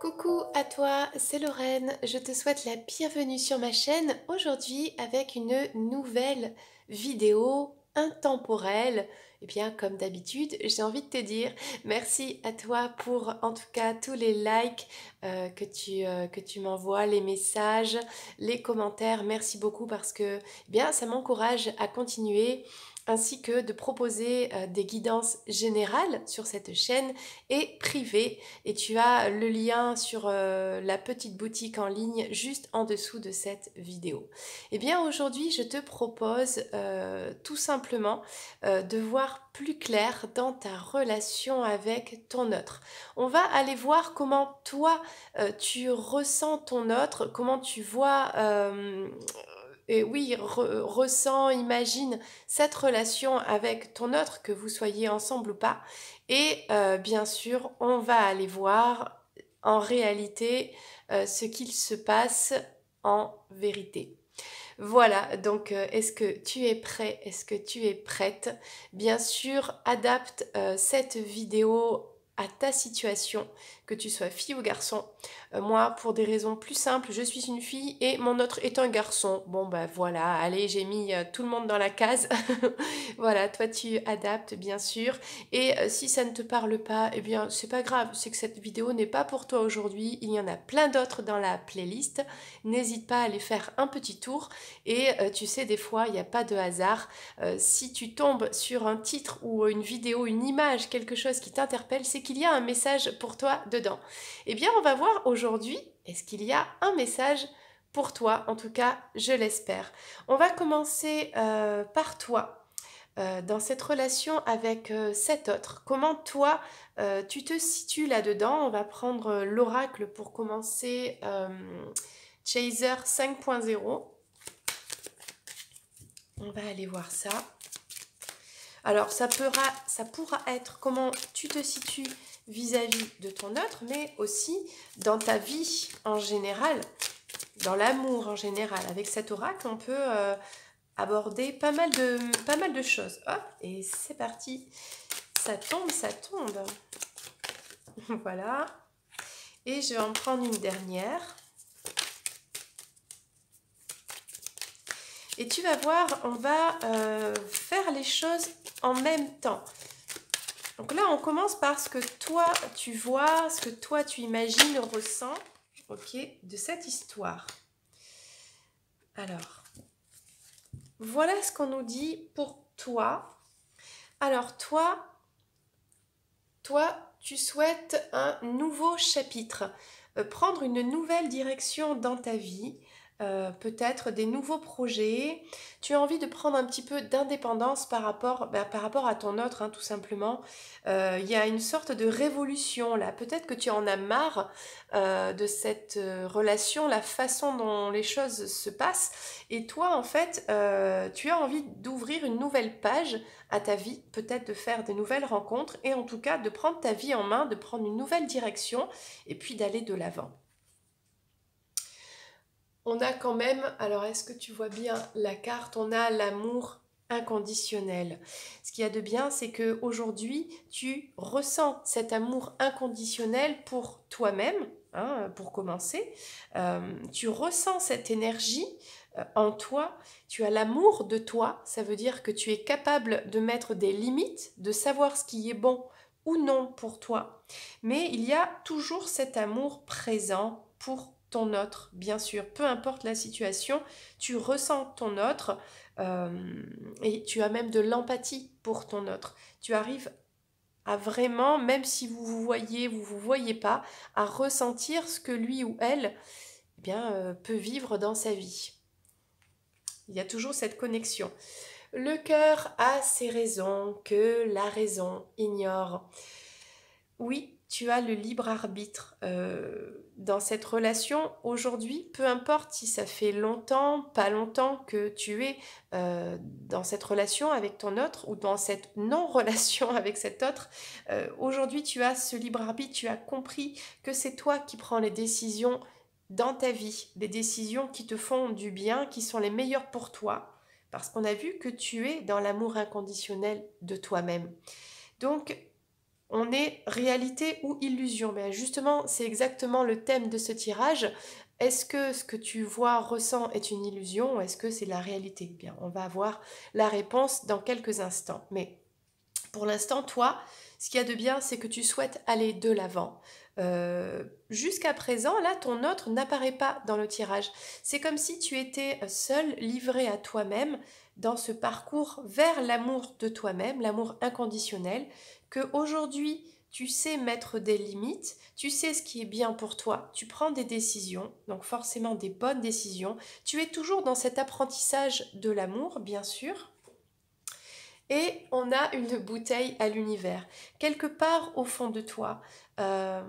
Coucou à toi, c'est Lorraine. Je te souhaite la bienvenue sur ma chaîne aujourd'hui avec une nouvelle vidéo intemporelle. Et bien, comme d'habitude, j'ai envie de te dire merci à toi pour en tout cas tous les likes que tu m'envoies, les messages, les commentaires. Merci beaucoup parce que bien, ça m'encourage à continuer ainsi que de proposer des guidances générales sur cette chaîne et privées, et tu as le lien sur la petite boutique en ligne juste en dessous de cette vidéo. Eh bien aujourd'hui je te propose tout simplement de voir plus clair dans ta relation avec ton autre. On va aller voir comment toi tu ressens ton autre, comment tu vois et oui, ressens, imagine cette relation avec ton autre, que vous soyez ensemble ou pas. Et bien sûr, on va aller voir en réalité ce qu'il se passe en vérité. Voilà, donc est-ce que tu es prêt? Est-ce que tu es prête? Bien sûr, adapte cette vidéo à ta situation, que tu sois fille ou garçon. Moi, pour des raisons plus simples, je suis une fille et mon autre est un garçon. Bon, ben voilà, allez, j'ai mis tout le monde dans la case. Voilà, toi tu adaptes bien sûr. Et si ça ne te parle pas, eh bien c'est pas grave, c'est que cette vidéo n'est pas pour toi aujourd'hui. Il y en a plein d'autres dans la playlist. N'hésite pas à aller faire un petit tour. Et tu sais, des fois, il n'y a pas de hasard. Si tu tombes sur un titre ou une vidéo, une image, quelque chose qui t'interpelle, c'est qu'il y a un message pour toi dedans. Eh bien, on va voir aujourd'hui, est-ce qu'il y a un message pour toi? En tout cas, je l'espère. On va commencer par toi. Dans cette relation avec cet autre, comment toi tu te situes là-dedans? On va prendre l'oracle pour commencer, Chaser 5.0. On va aller voir ça. Alors, ça pourra être comment tu te situes vis-à-vis de ton autre, mais aussi dans ta vie en général, dans l'amour en général. Avec cet oracle, on peut aborder pas mal de choses. Hop, et c'est parti. Ça tombe, ça tombe. Voilà. Et je vais en prendre une dernière. Et tu vas voir, on va faire les choses en même temps. Donc là, on commence par ce que toi, tu vois, ce que toi, tu imagines, ressens, ok, de cette histoire. Alors, voilà ce qu'on nous dit pour toi. Alors, toi, tu souhaites un nouveau chapitre, prendre une nouvelle direction dans ta vie, peut-être des nouveaux projets. Tu as envie de prendre un petit peu d'indépendance par rapport à ton autre, hein, tout simplement. Il y a une sorte de révolution là. Peut-être que tu en as marre de cette relation, la façon dont les choses se passent. Et toi, en fait, tu as envie d'ouvrir une nouvelle page à ta vie, peut-être de faire de nouvelles rencontres et en tout cas de prendre ta vie en main, de prendre une nouvelle direction et puis d'aller de l'avant. On a quand même, alors est-ce que tu vois bien la carte? On a l'amour inconditionnel. Ce qu'il y a de bien, c'est que aujourd'hui, tu ressens cet amour inconditionnel pour toi-même, hein, pour commencer. Tu ressens cette énergie en toi. Tu as l'amour de toi. Ça veut dire que tu es capable de mettre des limites, de savoir ce qui est bon ou non pour toi. Mais il y a toujours cet amour présent pour ton autre, bien sûr, peu importe la situation, tu ressens ton autre et tu as même de l'empathie pour ton autre. Tu arrives à vraiment, même si vous voyez pas, à ressentir ce que lui ou elle eh bien, peut vivre dans sa vie. Il y a toujours cette connexion. Le cœur a ses raisons que la raison ignore. Oui, tu as le libre arbitre dans cette relation aujourd'hui, peu importe si ça fait longtemps, pas longtemps que tu es dans cette relation avec ton autre ou dans cette non-relation avec cet autre. Aujourd'hui, tu as ce libre arbitre, tu as compris que c'est toi qui prends les décisions dans ta vie, des décisions qui te font du bien, qui sont les meilleures pour toi, parce qu'on a vu que tu es dans l'amour inconditionnel de toi-même. Donc, On est réalité ou illusion? Mais justement, c'est exactement le thème de ce tirage. Est-ce que ce que tu vois, ressens est une illusion ou est-ce que c'est la réalité? Eh bien, on va avoir la réponse dans quelques instants. Mais pour l'instant, toi, ce qu'il y a de bien, c'est que tu souhaites aller de l'avant. Jusqu'à présent, là, ton autre n'apparaît pas dans le tirage. C'est comme si tu étais seul, livré à toi-même, dans ce parcours vers l'amour de toi-même, l'amour inconditionnel, que aujourd'hui tu sais mettre des limites, tu sais ce qui est bien pour toi, tu prends des décisions, donc forcément des bonnes décisions. Tu es toujours dans cet apprentissage de l'amour, bien sûr, et on a une bouteille à l'univers. Quelque part au fond de toi, euh,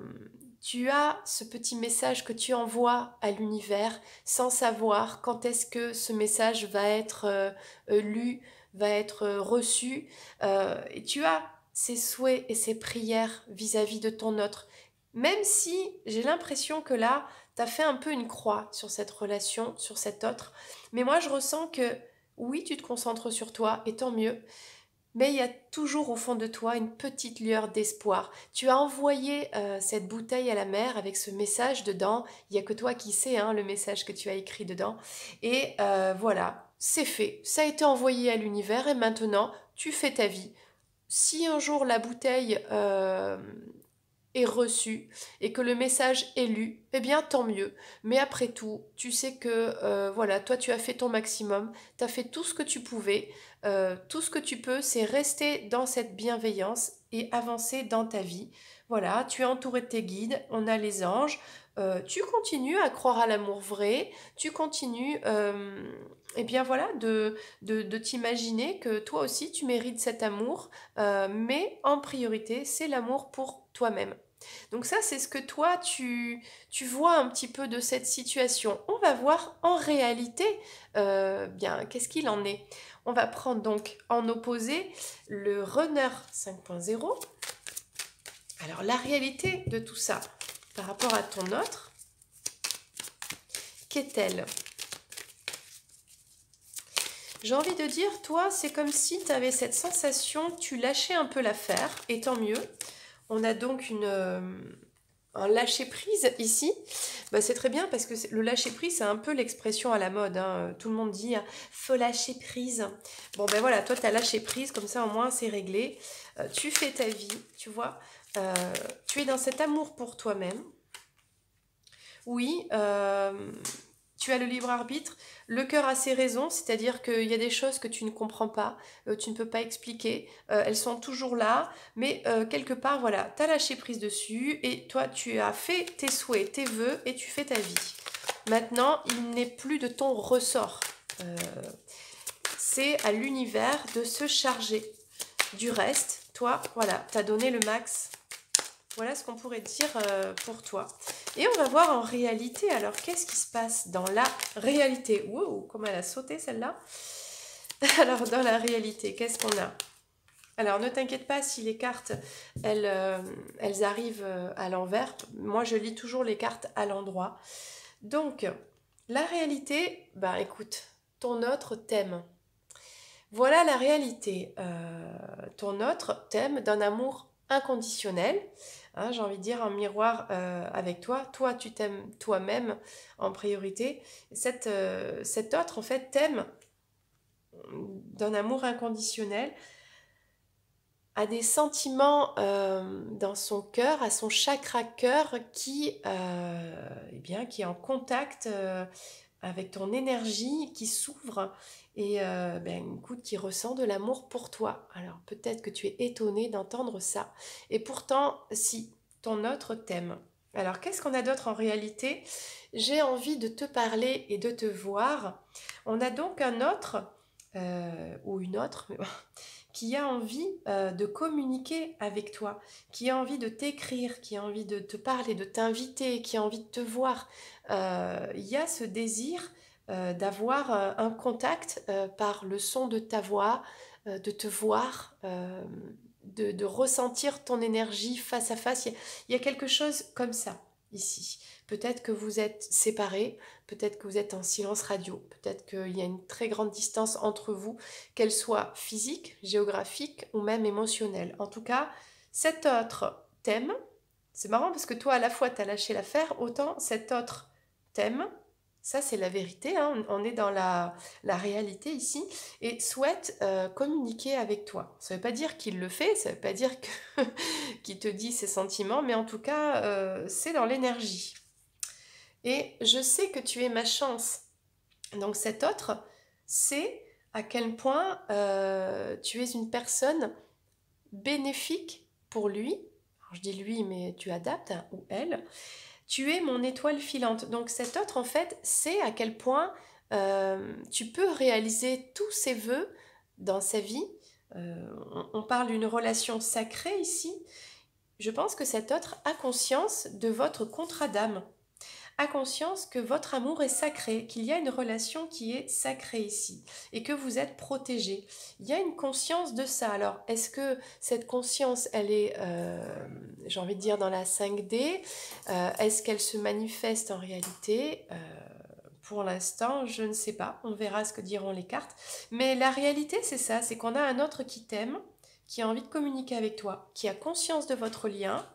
tu as ce petit message que tu envoies à l'univers sans savoir quand est-ce que ce message va être lu, va être reçu. Et tu as ces souhaits et ces prières vis-à-vis de ton autre. Même si j'ai l'impression que là, tu as fait un peu une croix sur cette relation, sur cet autre. Mais moi, je ressens que oui, tu te concentres sur toi, et tant mieux. Mais il y a toujours au fond de toi une petite lueur d'espoir. Tu as envoyé cette bouteille à la mer avec ce message dedans. Il n'y a que toi qui sais le message que tu as écrit dedans. Et voilà, c'est fait. Ça a été envoyé à l'univers et maintenant, tu fais ta vie. Si un jour la bouteille est reçu et que le message est lu, eh bien tant mieux. Mais après tout, tu sais que voilà, toi tu as fait ton maximum, tu as fait tout ce que tu pouvais. Tout ce que tu peux, c'est rester dans cette bienveillance et avancer dans ta vie. Voilà, tu es entouré de tes guides, on a les anges. Tu continues à croire à l'amour vrai, tu continues eh bien voilà, de t'imaginer que toi aussi tu mérites cet amour, mais en priorité, c'est l'amour pour toi-même. Donc ça, c'est ce que toi, tu vois un petit peu de cette situation. On va voir en réalité, bien, qu'est-ce qu'il en est. On va prendre donc en opposé le runner 5.0. Alors la réalité de tout ça par rapport à ton autre, qu'est-elle? J'ai envie de dire, toi, c'est comme si tu avais cette sensation, tu lâchais un peu l'affaire, et tant mieux. On a donc un lâcher-prise ici. Bah, c'est très bien parce que le lâcher-prise, c'est un peu l'expression à la mode, hein. Tout le monde dit faut lâcher prise. Bon, ben voilà, toi, tu as lâché prise, comme ça, au moins, c'est réglé. Tu fais ta vie, tu vois. Tu es dans cet amour pour toi-même. Oui, tu as le libre arbitre. Le cœur a ses raisons, c'est-à-dire qu'il y a des choses que tu ne comprends pas, tu ne peux pas expliquer, elles sont toujours là, mais quelque part, voilà, tu as lâché prise dessus et toi, tu as fait tes souhaits, tes vœux et tu fais ta vie. Maintenant, il n'est plus de ton ressort. C'est à l'univers de se charger du reste. Toi, voilà, tu as donné le max. Voilà ce qu'on pourrait dire pour toi. Et on va voir en réalité, alors qu'est-ce qui se passe dans la réalité? Wow, comment elle a sauté celle-là. Alors dans la réalité, qu'est-ce qu'on a? Alors ne t'inquiète pas si les cartes, elles arrivent à l'envers. Moi, je lis toujours les cartes à l'endroit. Donc, la réalité, bah écoute, ton autre thème. Voilà la réalité. Ton autre thème d'un amour inconditionnel. Hein, j'ai envie de dire un miroir avec toi. Toi, tu t'aimes toi-même en priorité. Cet autre, en fait, t'aime d'un amour inconditionnel, a des sentiments dans son cœur, à son chakra cœur eh bien, qui est en contact avec ton énergie, qui s'ouvre et ben, écoute, qui ressent de l'amour pour toi. Alors peut-être que tu es étonné d'entendre ça. Et pourtant, si, ton autre t'aime. Alors qu'est-ce qu'on a d'autre en réalité? J'ai envie de te parler et de te voir. On a donc un autre, ou une autre, mais bon, qui a envie de communiquer avec toi, qui a envie de t'écrire, qui a envie de te parler, de t'inviter, qui a envie de te voir. Il y a ce désir d'avoir un contact par le son de ta voix, de te voir, de ressentir ton énergie face à face. Il y a quelque chose comme ça ici. Peut-être que vous êtes séparés, peut-être que vous êtes en silence radio, peut-être qu'il y a une très grande distance entre vous, qu'elle soit physique, géographique ou même émotionnelle. En tout cas, Cet autre t'aime. C'est marrant parce que toi, à la fois, tu as lâché l'affaire, autant cet autre t'aime. Ça, c'est la vérité, hein. On est dans la réalité ici. Et souhaite communiquer avec toi. Ça ne veut pas dire qu'il le fait, ça ne veut pas dire que qu'il te dit ses sentiments, mais en tout cas, c'est dans l'énergie. Et je sais que tu es ma chance. Donc cet autre sait à quel point tu es une personne bénéfique pour lui. Alors, je dis lui, mais tu adaptes, hein, ou elle. Tu es mon étoile filante. Donc cet autre, en fait, sait à quel point tu peux réaliser tous ses vœux dans sa vie. On parle d'une relation sacrée ici. Je pense que cet autre a conscience de votre contrat d'âme, a conscience que votre amour est sacré, qu'il y a une relation qui est sacrée ici et que vous êtes protégé. Il y a une conscience de ça. Alors, est-ce que cette conscience, elle est, j'ai envie de dire, dans la 5D? Est-ce qu'elle se manifeste en réalité? Pour l'instant, je ne sais pas. On verra ce que diront les cartes. Mais la réalité, c'est ça, c'est qu'on a un autre qui t'aime, qui a envie de communiquer avec toi, qui a conscience de votre lien,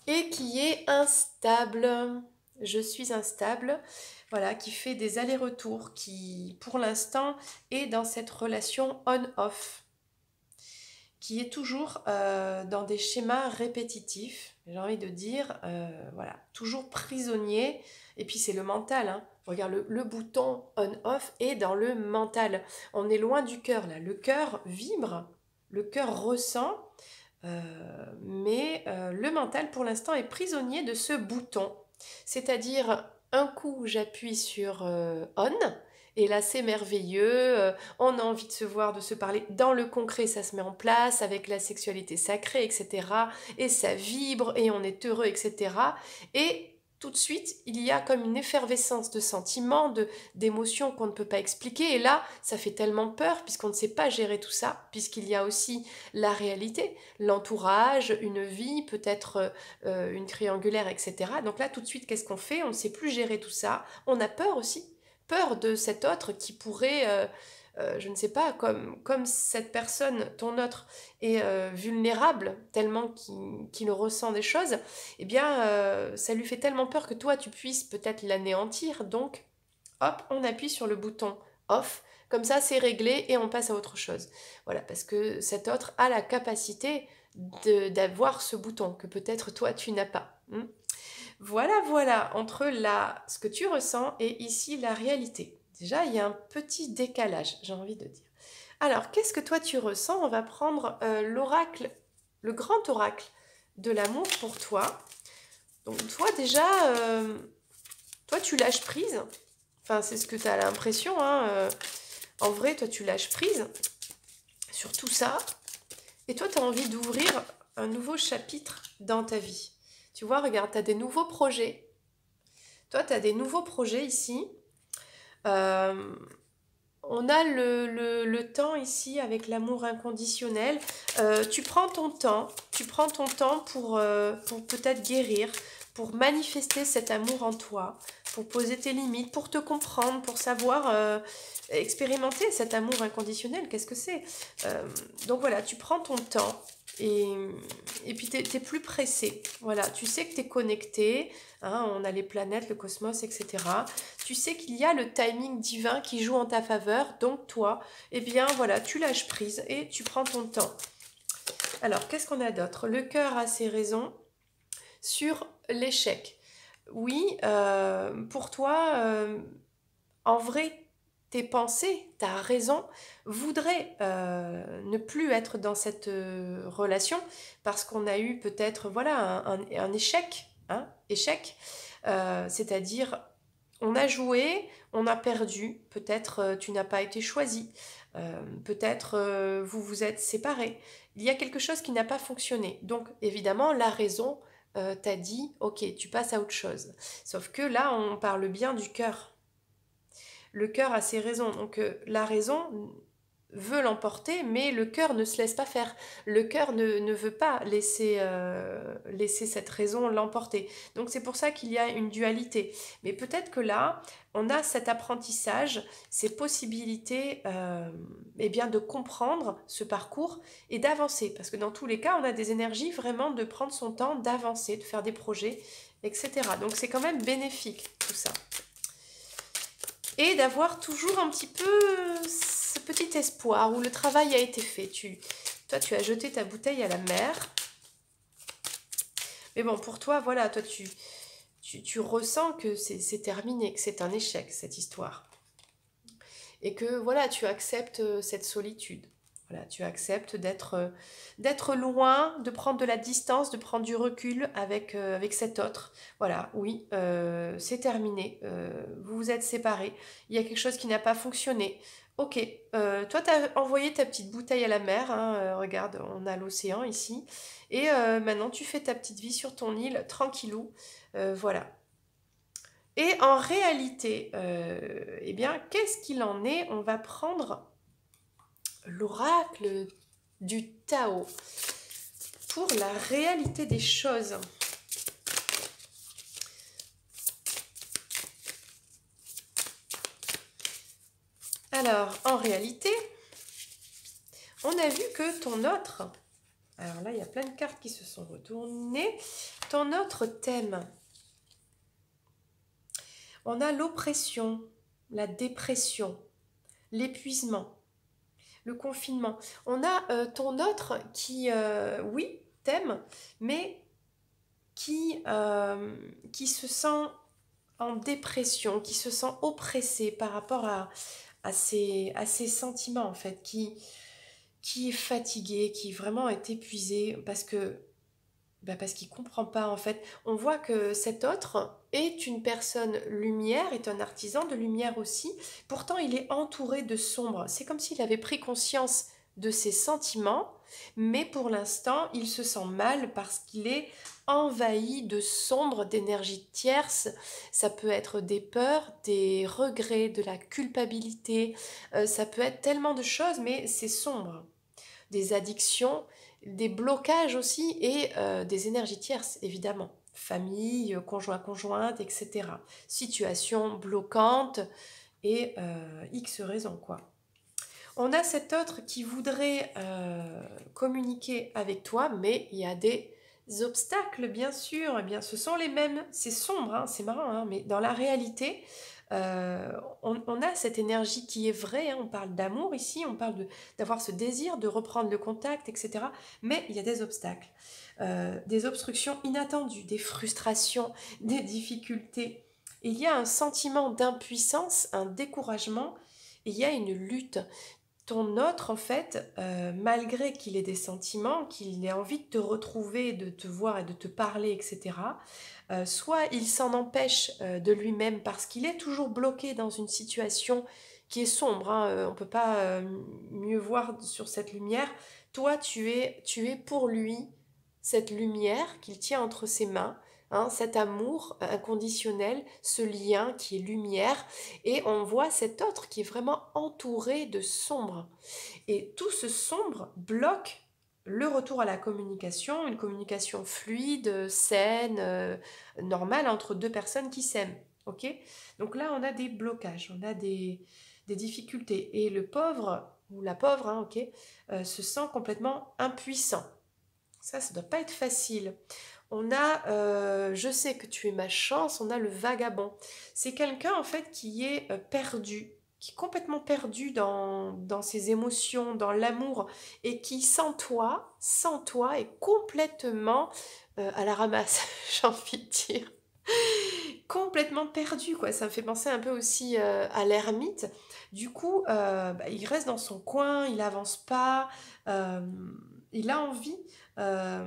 et qui est instable. Je suis instable, voilà, qui fait des allers-retours, qui pour l'instant est dans cette relation on-off, qui est toujours dans des schémas répétitifs, j'ai envie de dire, voilà, toujours prisonnier, et puis c'est le mental, hein. Regarde, le bouton on-off est dans le mental. On est loin du cœur, là. Le cœur vibre, le cœur ressent, mais le mental pour l'instant est prisonnier de ce bouton. C'est-à-dire un coup j'appuie sur on et là c'est merveilleux, on a envie de se voir, de se parler. Dans le concret ça se met en place avec la sexualité sacrée, etc. Et ça vibre et on est heureux, etc. Et tout de suite, il y a comme une effervescence de sentiments, d'émotions qu'on ne peut pas expliquer. Et là, ça fait tellement peur puisqu'on ne sait pas gérer tout ça, puisqu'il y a aussi la réalité, l'entourage, une vie, peut-être une triangulaire, etc. Donc là, tout de suite, qu'est-ce qu'on fait? On ne sait plus gérer tout ça. On a peur aussi, peur de cet autre qui pourrait, je ne sais pas, comme cette personne, ton autre, est vulnérable, tellement qu'il ressent des choses, eh bien, ça lui fait tellement peur que toi, tu puisses peut-être l'anéantir. Donc, hop, on appuie sur le bouton off. Comme ça, c'est réglé et on passe à autre chose. Voilà, parce que cet autre a la capacité d'avoir ce bouton que peut-être toi, tu n'as pas. Voilà, voilà, entre là, ce que tu ressens et ici, la réalité. Déjà, il y a un petit décalage, j'ai envie de dire. Alors, qu'est-ce que toi, tu ressens? On va prendre l'oracle, le grand oracle de l'amour pour toi. Donc, toi, déjà, toi, tu lâches prise. Enfin, c'est ce que tu as l'impression, hein. En vrai, toi, tu lâches prise sur tout ça. Et toi, tu as envie d'ouvrir un nouveau chapitre dans ta vie. Tu vois, regarde, tu as des nouveaux projets. Toi, tu as des nouveaux projets ici. Euh, on a le temps ici avec l'amour inconditionnel. Tu prends ton temps pour peut-être guérir, pour manifester cet amour en toi, pour poser tes limites, pour te comprendre, pour savoir expérimenter cet amour inconditionnel. Qu'est-ce que c'est? Donc voilà, tu prends ton temps et, et puis t'es plus pressé. Voilà, tu sais que tu es connecté, hein, on a les planètes, le cosmos, etc. Tu sais qu'il y a le timing divin qui joue en ta faveur, donc toi, eh bien voilà, tu lâches prise et tu prends ton temps. Alors, qu'est-ce qu'on a d'autre? Le cœur a ses raisons sur l'échec. Oui, pour toi, en vrai, tes pensées, ta raison, voudraient ne plus être dans cette relation parce qu'on a eu peut-être voilà, un échec, hein, échec, c'est-à-dire on a joué, on a perdu, peut-être tu n'as pas été choisi, peut-être vous vous êtes séparés. Il y a quelque chose qui n'a pas fonctionné. Donc évidemment, la raison t'a dit, ok, tu passes à autre chose. Sauf que là, on parle bien du cœur. Le cœur a ses raisons. Donc la raison veut l'emporter, mais le cœur ne se laisse pas faire. Le cœur ne veut pas laisser cette raison l'emporter. Donc c'est pour ça qu'il y a une dualité. Mais peut-être que là, on a cet apprentissage, ces possibilités eh bien, de comprendre ce parcours et d'avancer. Parce que dans tous les cas, on a des énergies vraiment de prendre son temps, d'avancer, de faire des projets, etc. Donc c'est quand même bénéfique tout ça. Et d'avoir toujours un petit peu ce petit espoir où le travail a été fait. Toi, tu as jeté ta bouteille à la mer. Mais bon, pour toi, voilà, toi, tu ressens que c'est terminé, que c'est un échec, cette histoire. Et que, voilà, tu acceptes cette solitude. Voilà, tu acceptes d'être loin, de prendre de la distance, de prendre du recul avec cet autre. Voilà, oui, c'est terminé. Vous vous êtes séparés. Il y a quelque chose qui n'a pas fonctionné. Ok, toi, tu as envoyé ta petite bouteille à la mer. Hein, regarde, on a l'océan ici. Et maintenant, tu fais ta petite vie sur ton île, tranquillou. Voilà. Et en réalité, eh bien, qu'est-ce qu'il en est? On va prendre l'oracle du Tao pour la réalité des choses. Alors, en réalité, on a vu que ton autre, alors là, il y a plein de cartes qui se sont retournées, ton autre thème, on a l'oppression, la dépression, l'épuisement, le confinement. On a ton autre qui, oui, t'aime, mais qui se sent en dépression, qui se sent oppressé par rapport à ses sentiments, en fait, qui est fatigué, qui vraiment est épuisé parce qu'il comprend pas, en fait. On voit que cet autre est une personne lumière, est un artisan de lumière aussi. Pourtant, il est entouré de sombre. C'est comme s'il avait pris conscience de ses sentiments, mais pour l'instant, il se sent mal parce qu'il est envahi de sombre, d'énergie tierce. Ça peut être des peurs, des regrets, de la culpabilité. Ça peut être tellement de choses, mais c'est sombre. Des addictions, des blocages aussi et des énergies tierces, évidemment. Famille, conjointe, etc. Situation bloquante et X raisons, quoi. On a cet autre qui voudrait communiquer avec toi, mais il y a des obstacles, bien sûr. Eh bien, ce sont les mêmes. C'est sombre, hein, c'est marrant, hein, mais dans la réalité, on a cette énergie qui est vraie. Hein, on parle d'amour ici, on parle d'avoir ce désir de reprendre le contact, etc. Mais il y a des obstacles, des obstructions inattendues, des frustrations, des difficultés. Il y a un sentiment d'impuissance, un découragement, et il y a une lutte. Ton autre, en fait, malgré qu'il ait des sentiments, qu'il ait envie de te retrouver, de te voir et de te parler, etc., soit il s'en empêche de lui-même parce qu'il est toujours bloqué dans une situation qui est sombre, hein, on ne peut pas mieux voir sur cette lumière. Toi, tu es pour lui cette lumière qu'il tient entre ses mains, hein, cet amour inconditionnel, ce lien qui est lumière, et on voit cet autre qui est vraiment entouré de sombre. Et tout ce sombre bloque le retour à la communication, une communication fluide, saine, normale entre deux personnes qui s'aiment. Ok? Donc là, on a des blocages, on a des difficultés. Et le pauvre, ou la pauvre, hein, ok, se sent complètement impuissant. Ça ne doit pas être facile. On a, je sais que tu es ma chance, on a le vagabond. C'est quelqu'un en fait qui est perdu, qui est complètement perdu dans ses émotions, dans l'amour, et qui sans toi, est complètement à la ramasse, j'ai envie de dire. Complètement perdu, quoi. Ça me fait penser un peu aussi à l'ermite. Du coup, il reste dans son coin, il avance pas, euh, il a envie, euh,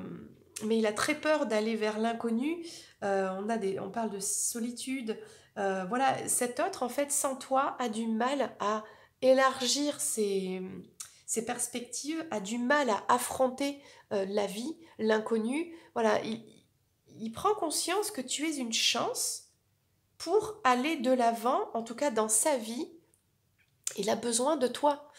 mais il a très peur d'aller vers l'inconnu. On parle de solitude. Voilà, cet autre, en fait, sans toi, a du mal à élargir ses perspectives, a du mal à affronter la vie, l'inconnu. Voilà, il prend conscience que tu es une chance pour aller de l'avant, en tout cas dans sa vie. Il a besoin de toi.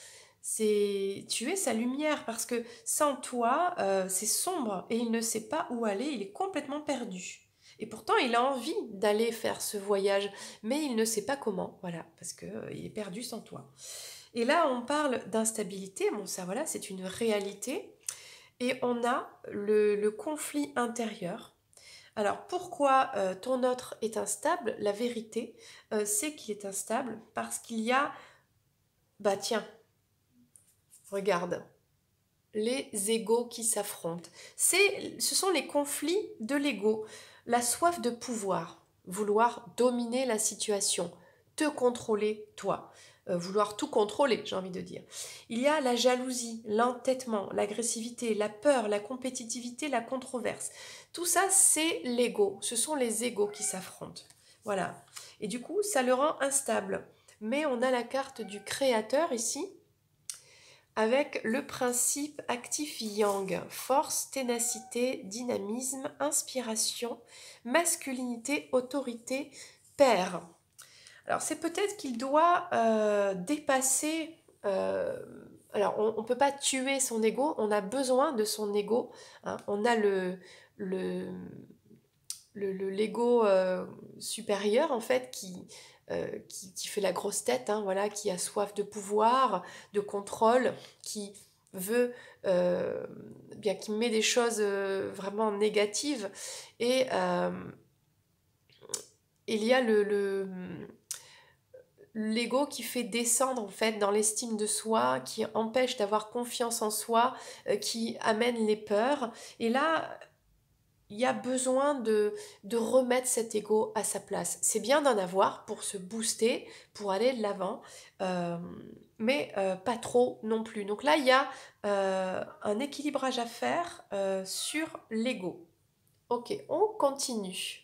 Tu es sa lumière parce que sans toi, c'est sombre et il ne sait pas où aller, il est complètement perdu. Et pourtant, il a envie d'aller faire ce voyage, mais il ne sait pas comment, voilà, parce que il est perdu sans toi. Et là, on parle d'instabilité, bon ça voilà, c'est une réalité, et on a le conflit intérieur. Alors pourquoi ton autre est instable? La vérité, c'est qu'il est instable parce qu'il y a, bah tiens, regarde, les égos qui s'affrontent. Ce sont les conflits de l'ego, la soif de pouvoir, vouloir dominer la situation, te contrôler toi, vouloir tout contrôler, j'ai envie de dire. Il y a la jalousie, l'entêtement, l'agressivité, la peur, la compétitivité, la controverse. Tout ça, c'est l'ego, ce sont les égos qui s'affrontent. Voilà. Et du coup, ça le rend instable. Mais on a la carte du créateur ici, avec le principe actif yang, force, ténacité, dynamisme, inspiration, masculinité, autorité, père. Alors c'est peut-être qu'il doit dépasser... alors on ne peut pas tuer son ego, on a besoin de son ego. Hein. On a le, l'ego supérieur en fait qui fait la grosse tête, hein, voilà, qui a soif de pouvoir, de contrôle, qui veut bien qui met des choses vraiment négatives et il y a l'ego qui fait descendre en fait dans l'estime de soi, qui empêche d'avoir confiance en soi, qui amène les peurs. Et là, il y a besoin de remettre cet ego à sa place. C'est bien d'en avoir pour se booster, pour aller de l'avant, euh, mais pas trop non plus. Donc là, il y a un équilibrage à faire sur l'ego. Ok, on continue.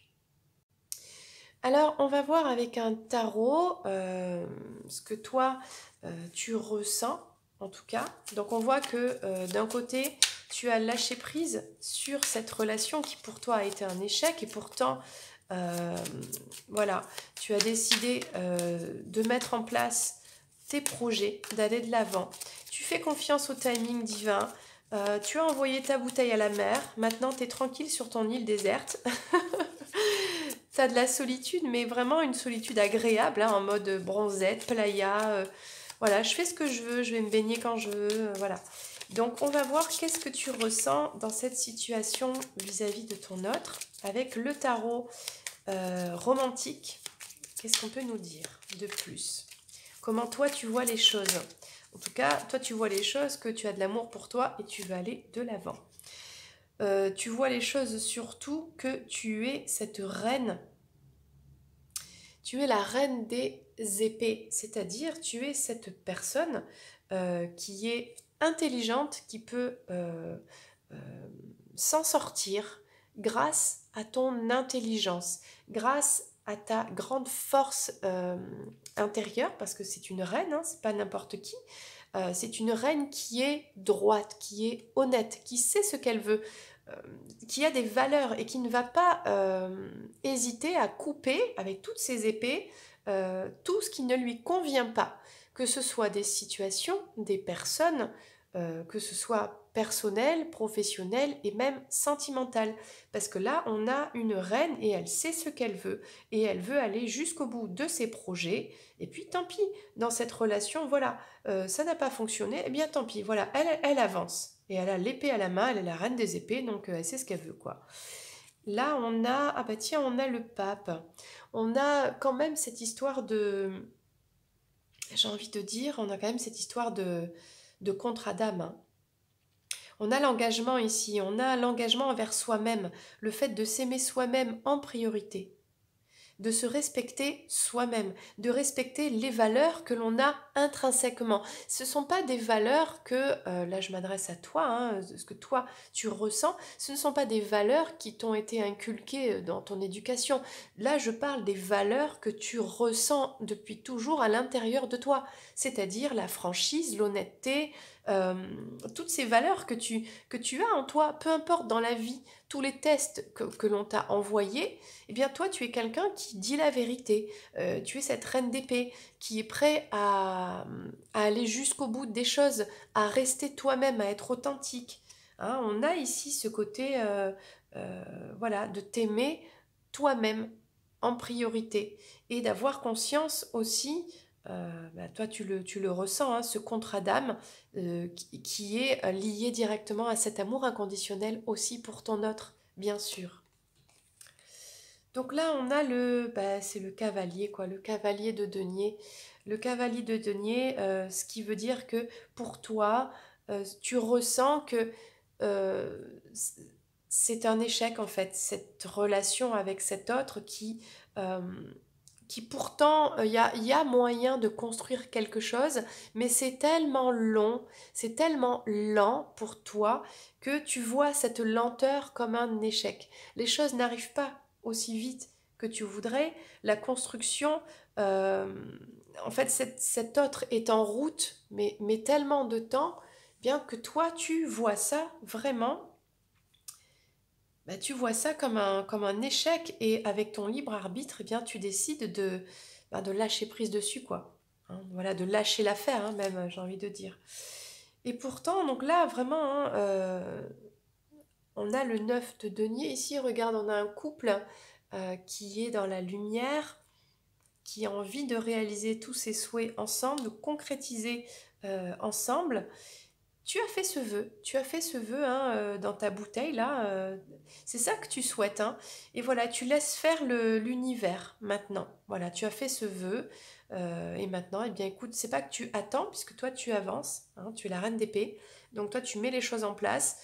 Alors, on va voir avec un tarot ce que toi, tu ressens, en tout cas. Donc, on voit que d'un côté, tu as lâché prise sur cette relation qui pour toi a été un échec et pourtant, euh, voilà, tu as décidé de mettre en place tes projets, d'aller de l'avant. Tu fais confiance au timing divin. Tu as envoyé ta bouteille à la mer. Maintenant, tu es tranquille sur ton île déserte. T'as de la solitude, mais vraiment une solitude agréable, hein, en mode bronzette, playa. Voilà, je fais ce que je veux, je vais me baigner quand je veux, voilà. Donc, on va voir qu'est-ce que tu ressens dans cette situation vis-à-vis de ton autre avec le tarot romantique. Qu'est-ce qu'on peut nous dire de plus? Comment toi, tu vois les choses? En tout cas, toi, tu vois les choses, que tu as de l'amour pour toi et tu veux aller de l'avant. Tu vois les choses surtout que tu es cette reine. Tu es la reine des épées, c'est-à-dire tu es cette personne qui est intelligente, qui peut euh, s'en sortir grâce à ton intelligence, grâce à ta grande force intérieure, parce que c'est une reine, hein, c'est pas n'importe qui. C'est une reine qui est droite, qui est honnête, qui sait ce qu'elle veut, euh, qui a des valeurs et qui ne va pas hésiter à couper avec toutes ses épées tout ce qui ne lui convient pas, que ce soit des situations, des personnes, que ce soit personnel, professionnel et même sentimental. Parce que là, on a une reine et elle sait ce qu'elle veut et elle veut aller jusqu'au bout de ses projets. Et puis tant pis, dans cette relation, voilà, ça n'a pas fonctionné, eh bien tant pis, voilà, elle avance. Et elle a l'épée à la main, elle est la reine des épées, donc elle sait ce qu'elle veut, quoi. Là, on a, ah bah tiens, on a le pape. On a quand même cette histoire de, j'ai envie de dire, on a quand même cette histoire de contrat d'âme. Hein. On a l'engagement ici, on a l'engagement envers soi-même, le fait de s'aimer soi-même en priorité, de se respecter soi-même, de respecter les valeurs que l'on a intrinsèquement. Ce ne sont pas des valeurs que, là je m'adresse à toi, hein, ce que toi tu ressens, ce ne sont pas des valeurs qui t'ont été inculquées dans ton éducation. Là je parle des valeurs que tu ressens depuis toujours à l'intérieur de toi, c'est-à-dire la franchise, l'honnêteté, toutes ces valeurs que tu as en toi, peu importe dans la vie, tous les tests que l'on t'a envoyés, eh bien toi tu es quelqu'un qui dit la vérité. Tu es cette reine d'épée qui est prêt à aller jusqu'au bout des choses, à rester toi-même, à être authentique. Hein, on a ici ce côté voilà, de t'aimer toi-même en priorité et d'avoir conscience aussi, bah, toi tu le ressens, hein, ce contrat d'âme qui est lié directement à cet amour inconditionnel aussi pour ton autre, bien sûr. Donc là, on a bah, c'est le cavalier, quoi, le cavalier de denier. Le cavalier de denier, ce qui veut dire que pour toi, tu ressens que euh, c'est un échec, en fait, cette relation avec cet autre euh, qui pourtant, il y a moyen de construire quelque chose, mais c'est tellement long, c'est tellement lent pour toi que tu vois cette lenteur comme un échec. Les choses n'arrivent pas aussi vite que tu voudrais. La construction, euh, en fait, cet autre est en route, mais tellement de temps, bien que toi, tu vois ça vraiment, bah, tu vois ça comme un échec et avec ton libre arbitre, eh bien, tu décides bah, de lâcher prise dessus, quoi. Hein, voilà, de lâcher l'affaire, hein, même, j'ai envie de dire. Et pourtant, donc là, vraiment, hein, on a le 9 de denier ici. Regarde, on a un couple qui est dans la lumière, qui a envie de réaliser tous ses souhaits ensemble, de concrétiser ensemble. Tu as fait ce vœu hein, dans ta bouteille là, c'est ça que tu souhaites. Hein. Et voilà, tu laisses faire l'univers maintenant. Voilà, tu as fait ce vœu et maintenant, eh bien écoute, c'est pas que tu attends puisque toi tu avances, hein, tu es la reine d'épée, donc toi tu mets les choses en place,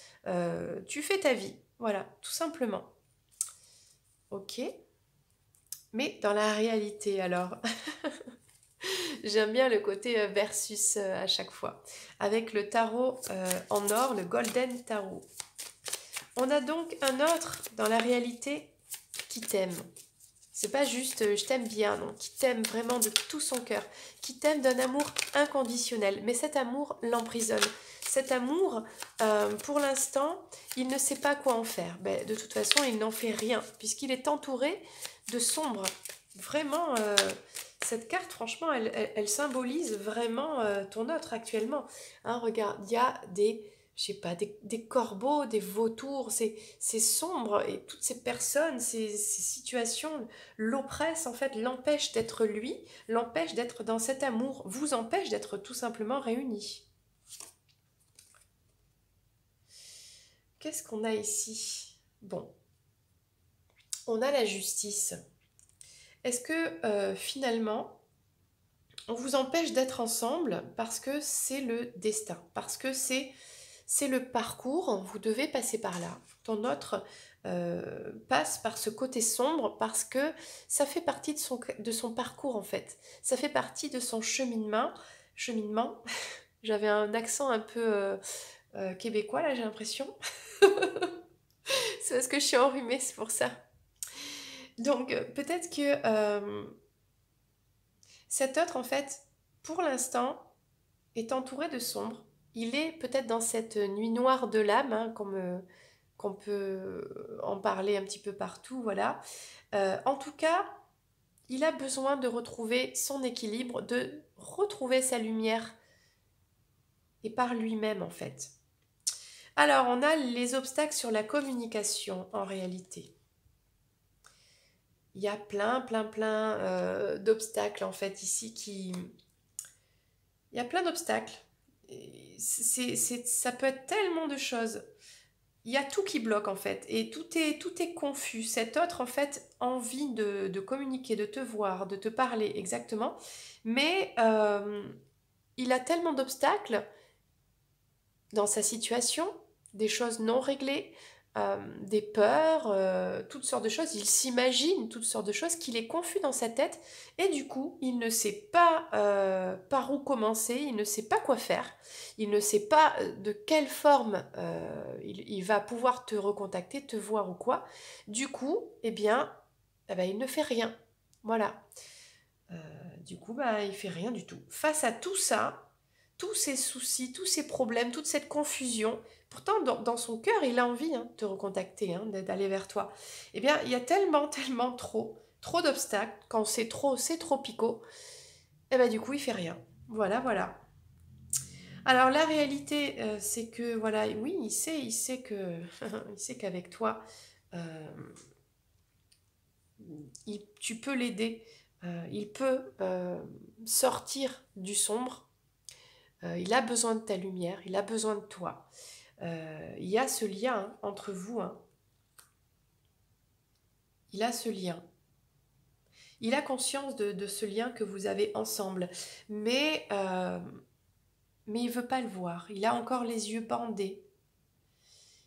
tu fais ta vie, voilà, tout simplement. Ok, mais dans la réalité alors, j'aime bien le côté versus à chaque fois, avec le tarot en or, le Golden Tarot. On a donc un autre dans la réalité qui t'aime. C'est pas juste je t'aime bien, non, qui t'aime vraiment de tout son cœur, qui t'aime d'un amour inconditionnel. Mais cet amour l'emprisonne. Cet amour, pour l'instant, il ne sait pas quoi en faire. Ben, de toute façon, il n'en fait rien, puisqu'il est entouré de sombre. Vraiment, cette carte, franchement, elle symbolise vraiment ton autre actuellement. Hein, regarde, il y a je sais pas, des corbeaux, des vautours, c'est sombre et toutes ces personnes, ces situations l'oppressent en fait, l'empêchent d'être lui, l'empêchent d'être dans cet amour, vous empêche d'être tout simplement réunis. Qu'est-ce qu'on a ici? Bon, on a la justice. Est-ce que finalement, on vous empêche d'être ensemble parce que c'est le destin, parce que c'est le parcours, vous devez passer par là. Ton autre passe par ce côté sombre parce que ça fait partie de son parcours en fait. Ça fait partie de son cheminement. Cheminement. J'avais un accent un peu québécois là, j'ai l'impression. C'est parce que je suis enrhumée, c'est pour ça. Donc peut-être que cet autre en fait, pour l'instant, est entouré de sombre. Il est peut-être dans cette nuit noire de l'âme, hein, qu'on peut en parler un petit peu partout, voilà. En tout cas, il a besoin de retrouver son équilibre, de retrouver sa lumière, et par lui-même en fait. Alors, on a les obstacles sur la communication en réalité. Il y a plein d'obstacles en fait ici qui... Il y a plein d'obstacles. Ça peut être tellement de choses. Il y a tout qui bloque en fait et tout est confus. Cet autre en fait envie de communiquer, de te voir, de te parler exactement, mais il a tellement d'obstacles dans sa situation, des choses non réglées, des peurs, toutes sortes de choses. Il s'imagine toutes sortes de choses, qu'il est confus dans sa tête et du coup, il ne sait pas par où commencer, il ne sait pas quoi faire, il ne sait pas de quelle forme il va pouvoir te recontacter, te voir ou quoi. Du coup, eh ben, il ne fait rien. Voilà. Du coup, bah, il fait rien du tout. Face à tout ça, tous ses soucis, tous ses problèmes, toute cette confusion. Pourtant, dans son cœur, il a envie de te recontacter, d'aller vers toi. Eh bien, il y a tellement, tellement trop d'obstacles. Quand c'est trop picot. Et bien, du coup, il fait rien. Voilà, voilà. Alors, la réalité, c'est que, voilà, oui, il sait que, il sait qu'avec toi, euh, tu peux l'aider. Il peut sortir du sombre. Il a besoin de ta lumière, il a besoin de toi. Il y a ce lien entre vous. Il a ce lien. Il a conscience de ce lien que vous avez ensemble. Mais il veut pas le voir. Il a encore les yeux bandés.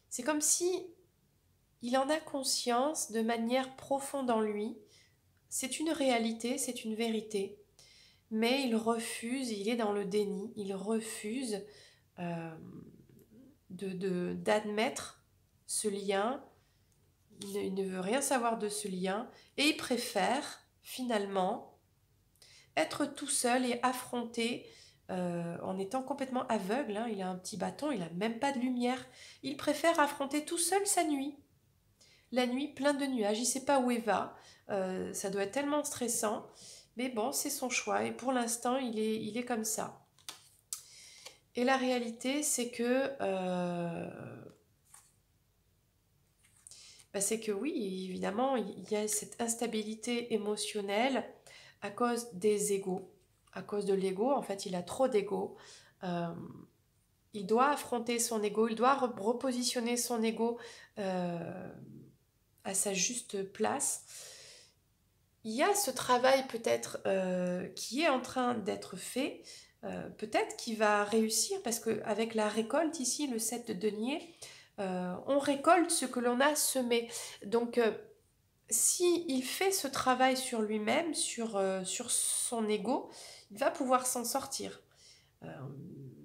C'est comme si il en a conscience de manière profonde en lui. C'est une réalité, c'est une vérité. Mais il refuse, il est dans le déni, il refuse euh, d'admettre ce lien. Il ne veut rien savoir de ce lien et il préfère finalement être tout seul et affronter en étant complètement aveugle. Il a un petit bâton, il n'a même pas de lumière. Il préfère affronter tout seul sa nuit. La nuit pleine de nuages, il ne sait pas où il va. Ça doit être tellement stressant. Mais bon, c'est son choix et pour l'instant, il est comme ça. Et la réalité, c'est que oui, évidemment, il y a cette instabilité émotionnelle à cause des égos. À cause de l'ego, en fait, il a trop d'ego. Euh, il doit affronter son ego, il doit repositionner son ego à sa juste place. Il y a ce travail peut-être qui est en train d'être fait, peut-être qu'il va réussir parce qu'avec la récolte ici, le 7 de denier, on récolte ce que l'on a semé. Donc, si il fait ce travail sur lui-même, sur son ego, il va pouvoir s'en sortir. Euh,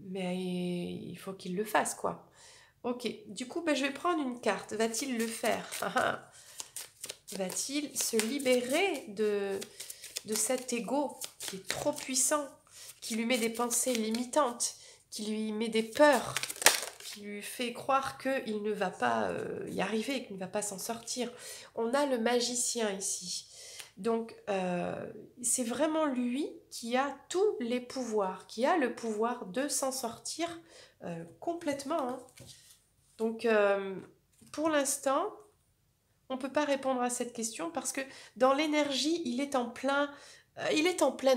mais il faut qu'il le fasse, quoi. Ok, du coup, je vais prendre une carte. Va-t-il le faire? Va-t-il se libérer de cet ego qui est trop puissant, qui lui met des pensées limitantes, qui lui met des peurs, qui lui fait croire qu'il ne va pas y arriver, qu'il ne va pas s'en sortir. On a le magicien ici. Donc, c'est vraiment lui qui a tous les pouvoirs, qui a le pouvoir de s'en sortir complètement. Donc, pour l'instant, on ne peut pas répondre à cette question parce que dans l'énergie, il est en pleine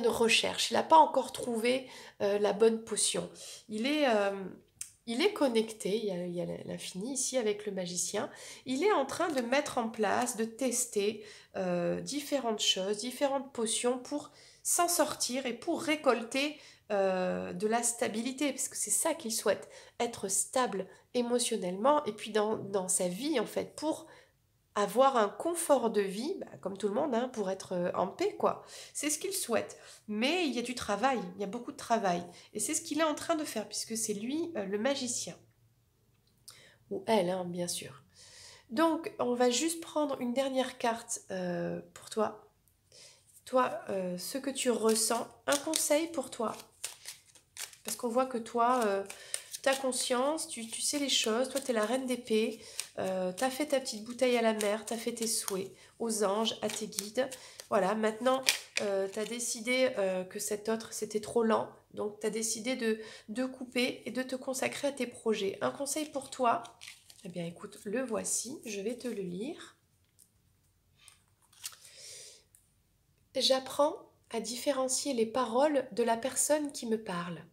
recherche. Il n'a pas encore trouvé la bonne potion. Il est, euh, il est connecté, il y a l'infini ici avec le magicien. Il est en train de mettre en place, de tester différentes choses, différentes potions pour s'en sortir et pour récolter de la stabilité, parce que c'est ça qu'il souhaite, être stable émotionnellement et puis dans sa vie en fait, pour avoir un confort de vie, comme tout le monde, pour être en paix, quoi. C'est ce qu'il souhaite. Mais il y a du travail, il y a beaucoup de travail. Et c'est ce qu'il est en train de faire, puisque c'est lui le magicien. Ou elle, bien sûr. Donc, on va juste prendre une dernière carte pour toi. Toi, ce que tu ressens, un conseil pour toi. Parce qu'on voit que toi, tu as conscience, tu sais les choses, toi tu es la reine d'épée, tu as fait ta petite bouteille à la mer, tu as fait tes souhaits aux anges, à tes guides. Voilà, maintenant tu as décidé que cet autre c'était trop lent, donc tu as décidé de couper et de te consacrer à tes projets. Un conseil pour toi, eh bien écoute, le voici, je vais te le lire. J'apprends à différencier les paroles de la personne qui me parle.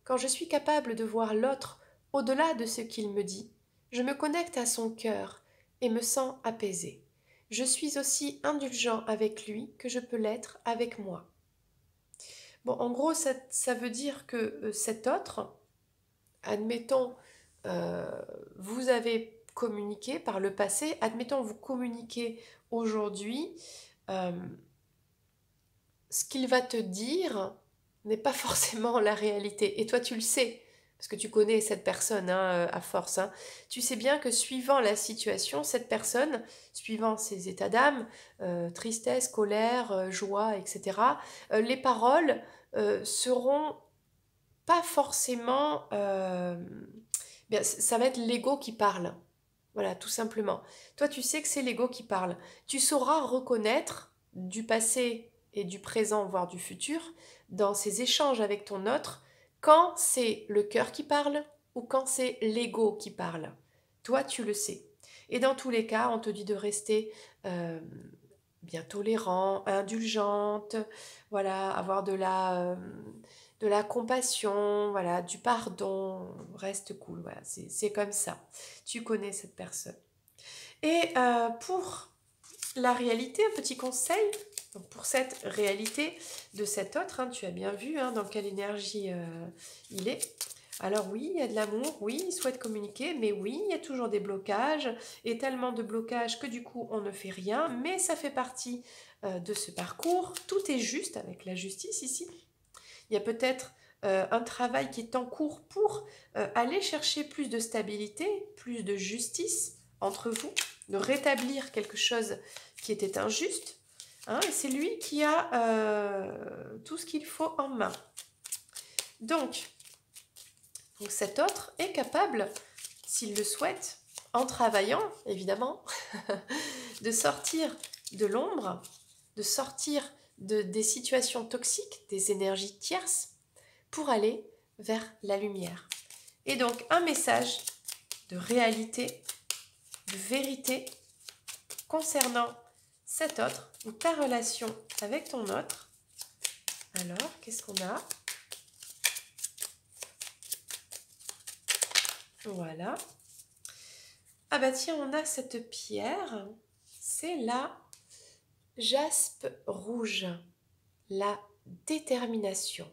Quand je suis capable de voir l'autre au-delà de ce qu'il me dit, je me connecte à son cœur et me sens apaisée. Je suis aussi indulgent avec lui que je peux l'être avec moi. Bon, en gros, ça veut dire que cet autre, admettons, euh, vous avez communiqué par le passé, admettons, vous communiquez aujourd'hui, euh, ce qu'il va te dire n'est pas forcément la réalité. Et toi, tu le sais, parce que tu connais cette personne à force. Tu sais bien que suivant la situation, cette personne, suivant ses états d'âme, tristesse, colère, joie, etc., les paroles seront pas forcément... bien, ça va être l'ego qui parle. Voilà, tout simplement. Toi, tu sais que c'est l'ego qui parle. Tu sauras reconnaître du passé et du présent, voire du futur, dans ces échanges avec ton autre, quand c'est le cœur qui parle ou quand c'est l'ego qui parle. Toi, tu le sais. Et dans tous les cas, on te dit de rester bien tolérant, indulgente, voilà, avoir de la compassion, voilà, du pardon, reste cool, voilà, c'est comme ça. Tu connais cette personne. Et pour la réalité, un petit conseil, donc pour cette réalité de cet autre, hein, tu as bien vu dans quelle énergie il est. Alors oui, il y a de l'amour, oui, il souhaite communiquer, mais oui, il y a toujours des blocages, et tellement de blocages que du coup on ne fait rien, mais ça fait partie de ce parcours. Tout est juste avec la justice ici. Il y a peut-être un travail qui est en cours pour aller chercher plus de stabilité, plus de justice entre vous, de rétablir quelque chose qui était injuste. Hein, et c'est lui qui a tout ce qu'il faut en main. Donc cet autre est capable, s'il le souhaite, en travaillant, évidemment, de sortir de l'ombre, de sortir des situations toxiques, des énergies tierces, pour aller vers la lumière. Et donc, un message de réalité, de vérité concernant cet autre ou ta relation avec ton autre. Alors, qu'est-ce qu'on a ? Voilà. Ah bah tiens, on a cette pierre, c'est la jaspe rouge, la détermination.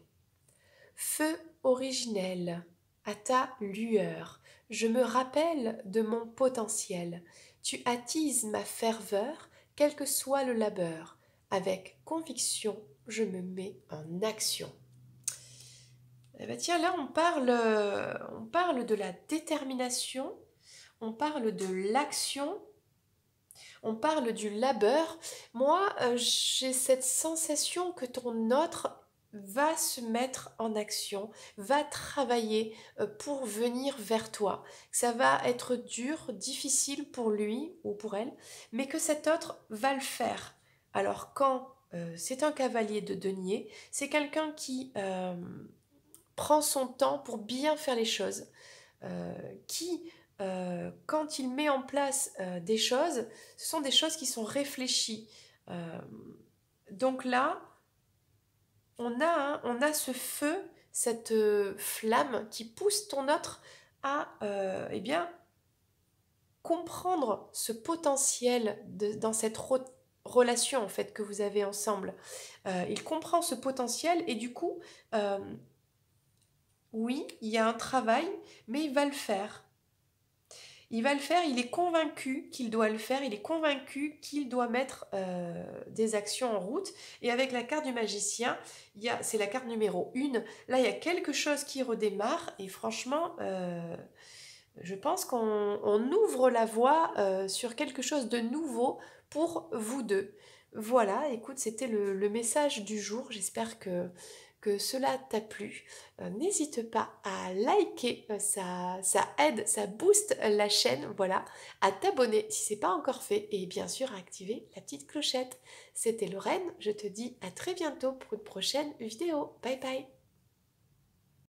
Feu originel, à ta lueur, je me rappelle de mon potentiel. Tu attises ma ferveur, quel que soit le labeur. Avec conviction, je me mets en action. Eh ben tiens, là on parle de la détermination, on parle de l'action, on parle du labeur. Moi, j'ai cette sensation que ton autre va se mettre en action, va travailler pour venir vers toi. Ça va être dur, difficile pour lui ou pour elle, mais que cet autre va le faire. Alors quand c'est un cavalier de denier, c'est quelqu'un qui prend son temps pour bien faire les choses, qui, quand il met en place des choses, ce sont des choses qui sont réfléchies. Euh, donc là, on a ce feu, cette flamme qui pousse ton autre à eh bien, comprendre ce potentiel dans cette relation en fait que vous avez ensemble. Il comprend ce potentiel et du coup, oui, il y a un travail, mais il va le faire. Il va le faire, il est convaincu qu'il doit le faire, il est convaincu qu'il doit mettre des actions en route. Et avec la carte du magicien, c'est la carte numéro 1. Là, il y a quelque chose qui redémarre et franchement, je pense qu'on ouvre la voie sur quelque chose de nouveau pour vous deux. Voilà, écoute, c'était le message du jour. J'espère que cela t'a plu. N'hésite pas à liker, ça aide, ça booste la chaîne, voilà, à t'abonner si ce n'est pas encore fait et bien sûr à activer la petite clochette. C'était Lorraine, je te dis à très bientôt pour une prochaine vidéo. Bye bye.